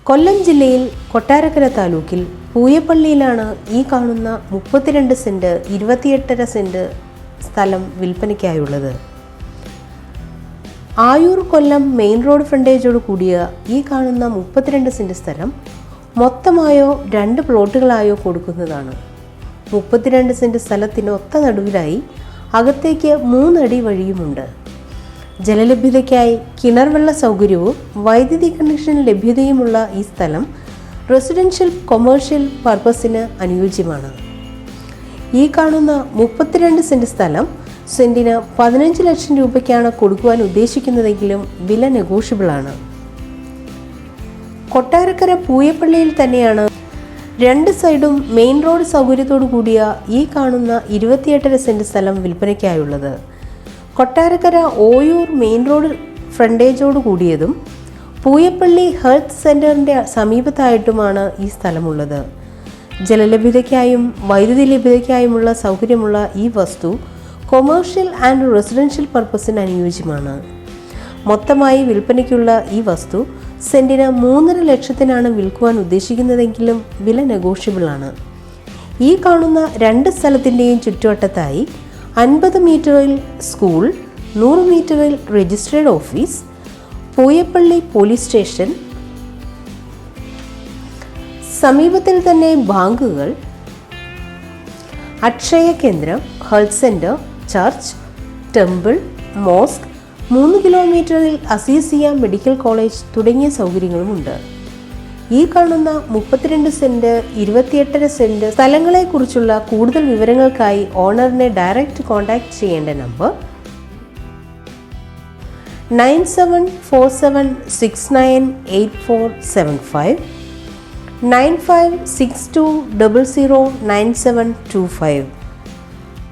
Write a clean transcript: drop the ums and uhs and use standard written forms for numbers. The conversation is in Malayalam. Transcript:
കൊല്ലം ജില്ലയിൽ കൊട്ടാരക്കര താലൂക്കിൽ പൂയപ്പള്ളിയിലാണ് ഈ കാണുന്ന 32 സെന്റ് 28.5 സെന്റ് സ്ഥലം വിൽപ്പനയ്ക്കായുള്ളത്. ആയൂർ കൊല്ലം മെയിൻ റോഡ് ഫ്രണ്ടേജോട് കൂടിയ ഈ കാണുന്ന 32 സെന്റ് സ്ഥലം മൊത്തമായോ 2 പ്ലോട്ടുകളായോ കൊടുക്കുന്നതാണ്. 32 സെന്റ് സ്ഥലത്തിന് ഒത്ത നടുവിലായി അകത്തേക്ക് 3 അടി വഴിയുമുണ്ട്. ജലലഭ്യതയ്ക്കായി കിണർ വെള്ള സൗകര്യവും വൈദ്യുതി കണക്ഷൻ ലഭ്യതയുമുള്ള ഈ സ്ഥലം റെസിഡൻഷ്യൽ കൊമേഴ്ഷ്യൽ പർപ്പസിന് അനുയോജ്യമാണ്. ഈ കാണുന്ന 32 സെന്റ് സ്ഥലം സെന്റിന് 15 ലക്ഷം രൂപയ്ക്കാണ് കൊടുക്കുവാൻ ഉദ്ദേശിക്കുന്നതെങ്കിലും വില നെഗോഷ്യബിളാണ്. കൊട്ടാരക്കര പൂയപ്പള്ളിയിൽ തന്നെയാണ് 2 സൈഡും മെയിൻ റോഡ് സൗകര്യത്തോടു കൂടിയ ഈ കാണുന്ന 28.5 സെന്റ് സ്ഥലം വിൽപ്പനയ്ക്കായുള്ളത്. കൊട്ടാരക്കര ഓയൂർ മെയിൻ റോഡ് ഫ്രണ്ടേജോട് കൂടിയതും പൂയപ്പള്ളി ഹെൽത്ത് സെൻ്ററിൻ്റെ സമീപത്തായിട്ടുമാണ് ഈ സ്ഥലമുള്ളത്. ജലലഭ്യതയ്ക്കായും വൈദ്യുതി ലഭ്യതയ്ക്കായുമുള്ള സൗകര്യമുള്ള ഈ വസ്തു കൊമേഴ്ഷ്യൽ ആൻഡ് റെസിഡൻഷ്യൽ പർപ്പസിന് അനുയോജ്യമാണ്. മൊത്തമായി വിൽപ്പനയ്ക്കുള്ള ഈ വസ്തു സെൻറ്റിന് 3.5 ലക്ഷത്തിനാണ് വിൽക്കുവാൻ ഉദ്ദേശിക്കുന്നതെങ്കിലും വില നെഗോഷ്യബിളാണ്. ഈ കാണുന്ന 2 സ്ഥലത്തിൻ്റെയും ചുറ്റുവട്ടത്തായി 50 മീറ്ററിൽ സ്കൂൾ, 100 മീറ്ററിൽ registered office, Pooyappally police station, സമീപത്തിൽ തന്നെ ബാങ്കുകൾ, അക്ഷയ കേന്ദ്രം, health centre, church, temple, mosque, 3 കിലോമീറ്ററിൽ അസീസിയ മെഡിക്കൽ കോളേജ് തുടങ്ങിയ സൗകര്യങ്ങളുമുണ്ട്. ഈ കാണുന്ന 32 സെന്റ് 28.5 സെന്റ് സ്ഥലങ്ങളെക്കുറിച്ചുള്ള കൂടുതൽ വിവരങ്ങൾക്കായി ഓണറിനെ ഡയറക്റ്റ് കോൺടാക്ട് ചെയ്യേണ്ട നമ്പർ 9747698475 9562009725.